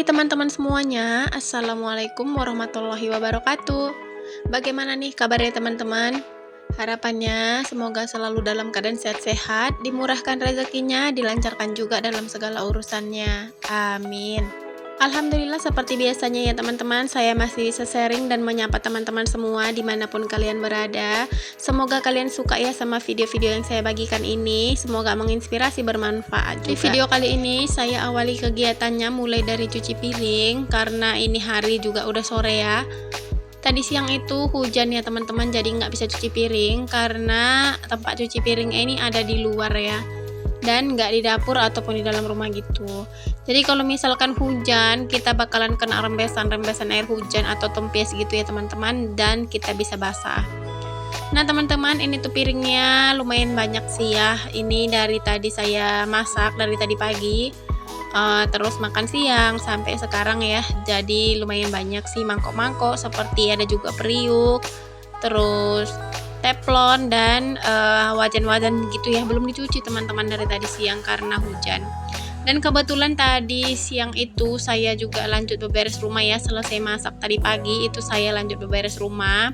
teman-teman semuanya, Assalamualaikum warahmatullahi wabarakatuh. Bagaimana nih kabarnya teman-teman? Harapannya semoga selalu dalam keadaan sehat-sehat, dimurahkan rezekinya, dilancarkan juga dalam segala urusannya. Amin. Alhamdulillah seperti biasanya ya teman-teman, saya masih bisa sharing dan menyapa teman-teman semua dimanapun kalian berada. Semoga kalian suka ya sama video-video yang saya bagikan ini, semoga menginspirasi, bermanfaat juga. Di video kali ini saya awali kegiatannya mulai dari cuci piring, karena ini hari juga udah sore ya. Tadi siang itu hujan ya teman-teman, jadi nggak bisa cuci piring karena tempat cuci piring ini ada di luar ya, dan nggak di dapur ataupun di dalam rumah gitu. Jadi kalau misalkan hujan, kita bakalan kena rembesan air hujan atau tempes gitu ya teman-teman, dan kita bisa basah. Nah teman-teman, ini tuh piringnya lumayan banyak sih ya. Ini dari tadi saya masak, dari tadi pagi, terus makan siang sampai sekarang ya. Jadi lumayan banyak sih mangkok-mangkok, seperti ada juga periuk, terus teflon dan wajan-wajan gitu ya, belum dicuci teman-teman dari tadi siang karena hujan. Dan kebetulan tadi siang itu saya juga lanjut beberes rumah ya, selesai masak tadi pagi itu saya lanjut beberes rumah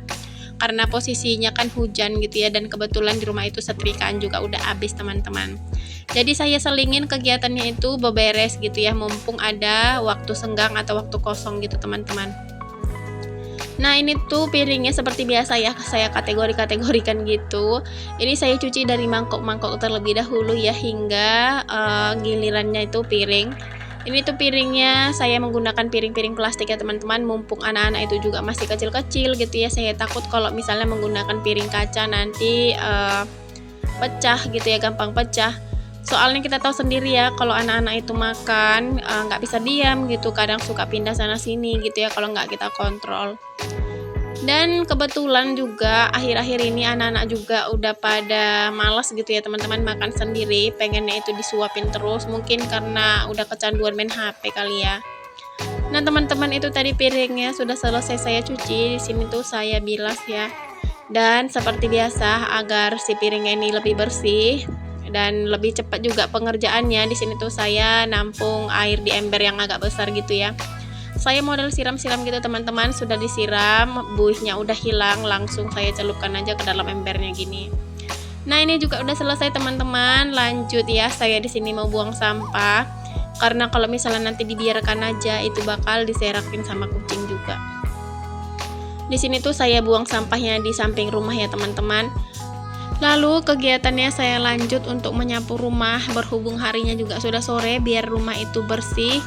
karena posisinya kan hujan gitu ya, dan kebetulan di rumah itu setrikaan juga udah habis teman-teman. Jadi saya selingin kegiatannya itu beberes gitu ya, mumpung ada waktu senggang atau waktu kosong gitu teman-teman. Nah ini tuh piringnya seperti biasa ya, saya kategorikan gitu. Ini saya cuci dari mangkok-mangkok terlebih dahulu ya, hingga gilirannya itu piring. Ini tuh piringnya saya menggunakan piring-piring plastik ya teman-teman, mumpung anak-anak itu juga masih kecil-kecil gitu ya. Saya takut kalau misalnya menggunakan piring kaca nanti pecah gitu ya, gampang pecah. Soalnya kita tahu sendiri ya, kalau anak-anak itu makan nggak bisa diam gitu, kadang suka pindah sana sini gitu ya kalau nggak kita kontrol. Dan kebetulan juga akhir-akhir ini anak-anak juga udah pada malas gitu ya teman-teman makan sendiri, pengennya itu disuapin terus, mungkin karena udah kecanduan main HP kali ya. Nah teman-teman, itu tadi piringnya sudah selesai saya cuci. Di sini tuh saya bilas ya. Dan seperti biasa, agar si piringnya ini lebih bersih dan lebih cepat juga pengerjaannya, di sini tuh saya nampung air di ember yang agak besar gitu ya. Saya model siram-siram gitu teman-teman, sudah disiram, buihnya udah hilang, langsung saya celupkan aja ke dalam embernya gini. Nah ini juga udah selesai teman-teman. Lanjut ya, saya di sini mau buang sampah, karena kalau misalnya nanti dibiarkan aja itu bakal diserakin sama kucing juga. Di sini tuh saya buang sampahnya di samping rumah ya teman-teman. Lalu kegiatannya saya lanjut untuk menyapu rumah, berhubung harinya juga sudah sore, biar rumah itu bersih.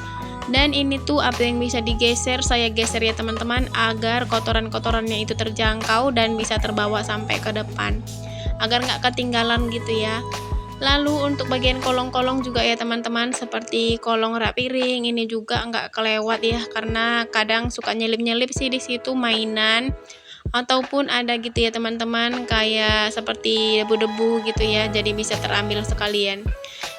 Dan ini tuh apa yang bisa digeser, saya geser ya teman-teman, agar kotoran-kotorannya itu terjangkau dan bisa terbawa sampai ke depan, agar nggak ketinggalan gitu ya. Lalu untuk bagian kolong-kolong juga ya teman-teman, seperti kolong rak piring ini juga nggak kelewat ya, karena kadang suka nyelip-nyelip sih di situ mainan, ataupun ada gitu ya teman-teman, kayak seperti debu-debu gitu ya, jadi bisa terambil sekalian.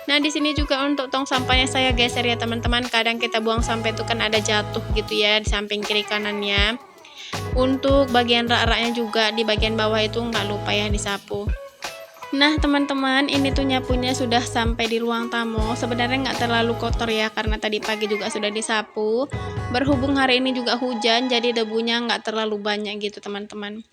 Nah di sini juga untuk tong sampahnya saya geser ya teman-teman, kadang kita buang sampah itu kan ada jatuh gitu ya di samping kiri kanannya. Untuk bagian rak-raknya juga di bagian bawah itu nggak lupa ya disapu. Nah teman-teman, ini tuh nyapunya sudah sampai di ruang tamu. Sebenarnya nggak terlalu kotor ya, karena tadi pagi juga sudah disapu. Berhubung hari ini juga hujan, jadi debunya nggak terlalu banyak gitu teman-teman.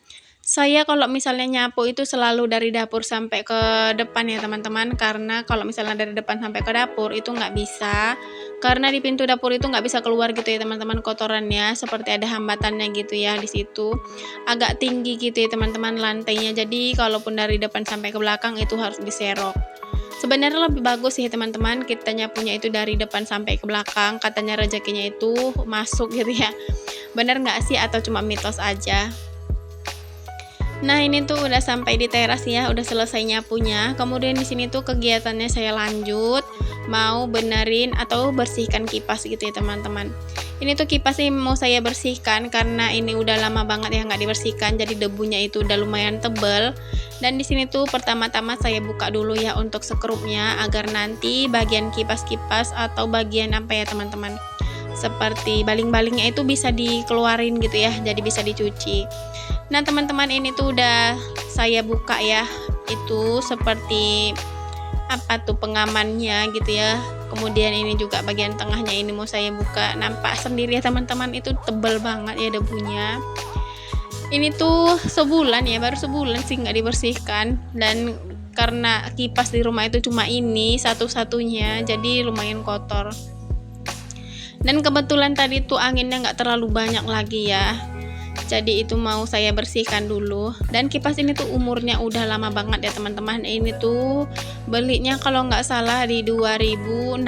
Saya kalau misalnya nyapu itu selalu dari dapur sampai ke depan ya teman-teman, karena kalau misalnya dari depan sampai ke dapur itu nggak bisa, karena di pintu dapur itu nggak bisa keluar gitu ya teman-teman kotorannya, seperti ada hambatannya gitu ya. Di situ agak tinggi gitu ya teman-teman lantainya, jadi kalaupun dari depan sampai ke belakang itu harus diserok. Sebenarnya lebih bagus sih teman-teman, kita nyapunya itu dari depan sampai ke belakang, katanya rezekinya itu masuk gitu ya. Bener nggak sih atau cuma mitos aja? Nah ini tuh udah sampai di teras ya, udah selesai nyapunya. Kemudian di sini tuh kegiatannya saya lanjut mau benerin atau bersihkan kipas gitu ya teman-teman. Ini tuh kipas sih mau saya bersihkan karena ini udah lama banget ya nggak dibersihkan, jadi debunya itu udah lumayan tebel. Dan di sini tuh pertama-tama saya buka dulu ya untuk sekrupnya, agar nanti bagian kipas-kipas atau bagian apa ya teman-teman, seperti baling-balingnya itu bisa dikeluarin gitu ya, jadi bisa dicuci. Nah teman-teman, ini tuh udah saya buka ya, itu seperti apa tuh pengamannya gitu ya, Kemudian ini juga bagian tengahnya ini mau saya buka, nampak sendiri ya teman-teman, itu tebal banget ya debunya. Ini tuh sebulan ya, baru sebulan sih nggak dibersihkan, dan karena kipas di rumah itu cuma ini satu-satunya, jadi lumayan kotor. Dan kebetulan tadi tuh anginnya nggak terlalu banyak lagi ya, jadi itu mau saya bersihkan dulu. Dan kipas ini tuh umurnya udah lama banget ya teman-teman. Ini tuh belinya kalau nggak salah di 2016,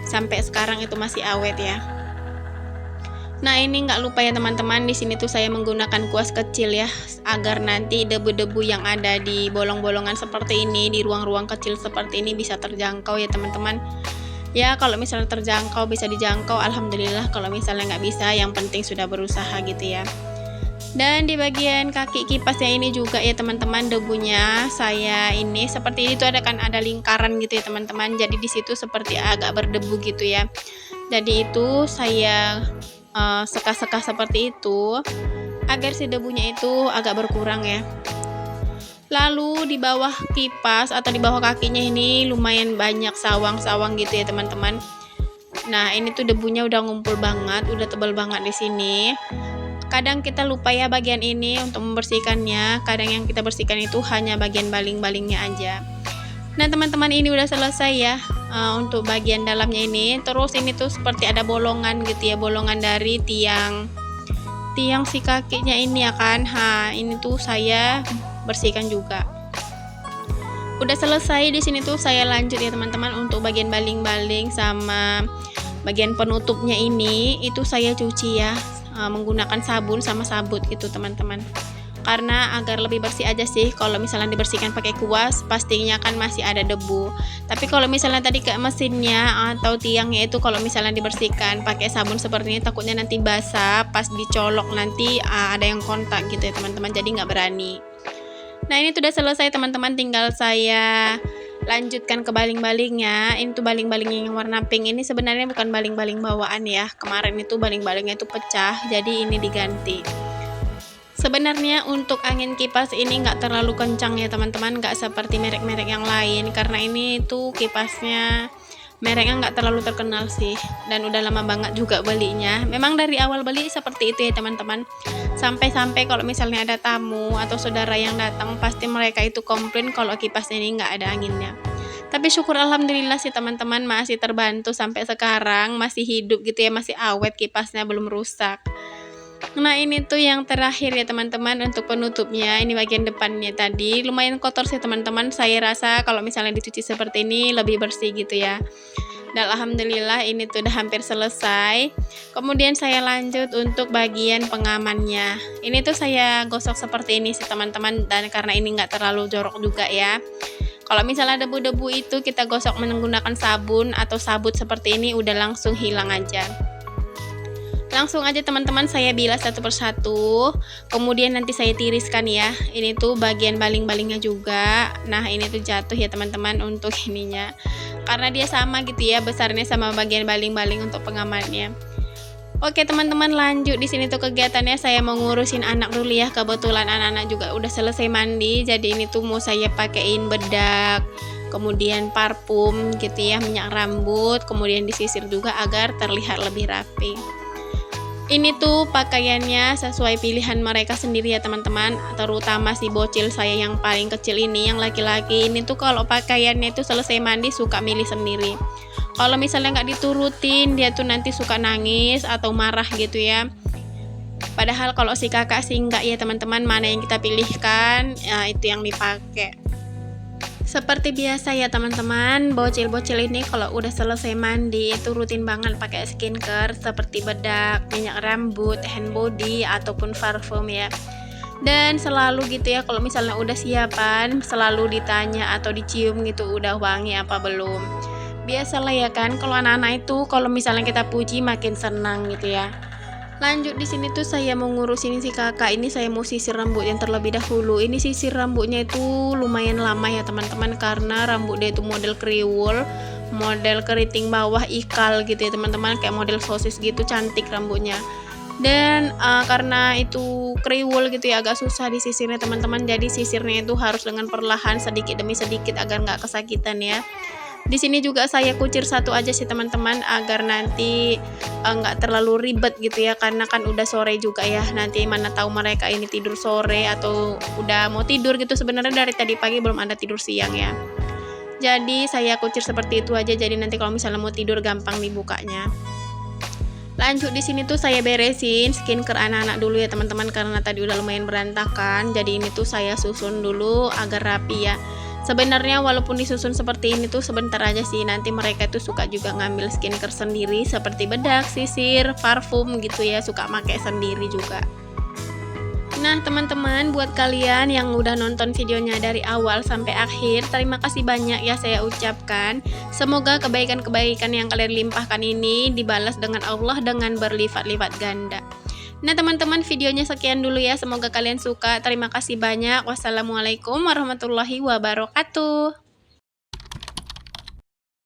sampai sekarang itu masih awet ya. Nah ini nggak lupa ya teman-teman, di sini tuh saya menggunakan kuas kecil ya, agar nanti debu-debu yang ada di bolong-bolongan seperti ini, di ruang-ruang kecil seperti ini bisa terjangkau ya teman-teman. Ya kalau misalnya terjangkau, bisa dijangkau, alhamdulillah. Kalau misalnya nggak bisa, yang penting sudah berusaha gitu ya. Dan di bagian kaki kipasnya ini juga ya teman-teman, debunya saya ini seperti ini tuh ada lingkaran gitu ya teman-teman. Jadi di situ seperti agak berdebu gitu ya. Jadi itu saya seka-seka seperti itu agar si debunya itu agak berkurang ya. Lalu di bawah kipas atau di bawah kakinya ini lumayan banyak sawang-sawang gitu ya teman-teman. Nah ini tuh debunya udah ngumpul banget, udah tebal banget di sini. Kadang kita lupa ya bagian ini untuk membersihkannya. Kadang yang kita bersihkan itu hanya bagian baling-balingnya aja. Nah teman-teman, ini udah selesai ya untuk bagian dalamnya ini. Terus ini tuh seperti ada bolongan gitu ya, bolongan dari tiang si kakinya ini ya kan. Ini tuh saya bersihkan juga. Udah selesai di sini tuh saya lanjut ya teman-teman untuk bagian baling-baling sama bagian penutupnya ini itu saya cuci ya menggunakan sabun sama sabut gitu teman-teman. Karena agar lebih bersih aja sih. Kalau misalnya dibersihkan pakai kuas pastinya kan masih ada debu. Tapi kalau misalnya tadi ke mesinnya atau tiangnya itu kalau misalnya dibersihkan pakai sabun seperti ini, takutnya nanti basah pas dicolok nanti ada yang kontak gitu ya teman-teman. Jadi nggak berani. Nah ini tuh udah selesai teman-teman, tinggal saya lanjutkan ke baling-balingnya. Ini tuh baling-balingnya yang warna pink ini sebenarnya bukan baling-baling bawaan ya. Kemarin itu baling-balingnya itu pecah, jadi ini diganti. Sebenarnya untuk angin kipas ini nggak terlalu kencang ya teman-teman, nggak seperti merek-merek yang lain. Karena ini tuh kipasnya mereknya nggak terlalu terkenal sih, dan udah lama banget juga belinya. Memang dari awal beli seperti itu ya teman-teman. Sampai-sampai kalau misalnya ada tamu atau saudara yang datang, pasti mereka itu komplain kalau kipas ini nggak ada anginnya. Tapi syukur alhamdulillah sih teman-teman, masih terbantu sampai sekarang, masih hidup gitu ya, masih awet kipasnya, belum rusak. Nah ini tuh yang terakhir ya teman-teman untuk penutupnya. Ini bagian depannya tadi lumayan kotor sih teman-teman. Saya rasa kalau misalnya dicuci seperti ini lebih bersih gitu ya. Dan alhamdulillah ini tuh udah hampir selesai. Kemudian saya lanjut untuk bagian pengamannya. Ini tuh saya gosok seperti ini sih teman-teman, dan karena ini nggak terlalu jorok juga ya. Kalau misalnya debu-debu itu kita gosok menggunakan sabun atau sabut seperti ini, udah langsung hilang aja. Langsung aja teman-teman saya bilas satu persatu, kemudian nanti saya tiriskan ya. Ini tuh bagian baling-balingnya juga. Nah ini tuh jatuh ya teman-teman untuk ininya, karena dia sama gitu ya besarnya sama bagian baling-baling untuk pengamannya. Oke teman-teman, lanjut di sini tuh kegiatannya saya mau ngurusin anak dulu ya. Kebetulan anak-anak juga udah selesai mandi, jadi ini tuh mau saya pakein bedak, kemudian parfum gitu ya, minyak rambut, kemudian disisir juga agar terlihat lebih rapi. Ini tuh pakaiannya sesuai pilihan mereka sendiri ya teman-teman, terutama si bocil saya yang paling kecil ini, yang laki-laki ini tuh kalau pakaiannya itu selesai mandi suka milih sendiri. Kalau misalnya nggak diturutin, dia tuh nanti suka nangis atau marah gitu ya. Padahal kalau si kakak sih enggak ya teman-teman, mana yang kita pilihkan ya itu yang dipakai. Seperti biasa ya teman-teman, bocil-bocil ini kalau udah selesai mandi itu rutin banget pakai skincare seperti bedak, minyak rambut, hand body ataupun parfum ya. Dan selalu gitu ya, kalau misalnya udah siapan selalu ditanya atau dicium gitu udah wangi apa belum. Biasalah ya kan, kalau anak-anak itu kalau misalnya kita puji makin senang gitu ya. Lanjut di sini tuh saya mau ngurusin si kakak ini, saya mau sisir rambut yang terlebih dahulu. Ini sisir rambutnya itu lumayan lama ya teman-teman, karena rambut dia itu model kriwul, model keriting bawah ikal gitu ya teman-teman, kayak model sosis gitu, cantik rambutnya. Dan karena itu kriwul gitu ya, agak susah disisirnya teman-teman, jadi sisirnya itu harus dengan perlahan sedikit demi sedikit agar nggak kesakitan ya. Di sini juga saya kucir satu aja sih teman-teman, agar nanti nggak terlalu ribet gitu ya, karena kan udah sore juga ya. Nanti mana tahu mereka ini tidur sore atau udah mau tidur gitu. Sebenarnya dari tadi pagi belum ada tidur siang ya. Jadi saya kucir seperti itu aja, jadi nanti kalau misalnya mau tidur gampang dibukanya. Lanjut di sini tuh saya beresin skincare anak-anak dulu ya teman-teman, karena tadi udah lumayan berantakan. Jadi ini tuh saya susun dulu agar rapi ya. Sebenarnya walaupun disusun seperti ini tuh sebentar aja sih, nanti mereka tuh suka juga ngambil skincare sendiri seperti bedak, sisir, parfum gitu ya, suka pakai sendiri juga. Nah teman-teman, buat kalian yang udah nonton videonya dari awal sampai akhir, terima kasih banyak ya saya ucapkan. Semoga kebaikan-kebaikan yang kalian limpahkan ini dibalas dengan Allah dengan berlipat-lipat ganda. Nah teman-teman, videonya sekian dulu ya, semoga kalian suka. Terima kasih banyak. Wassalamualaikum warahmatullahi wabarakatuh.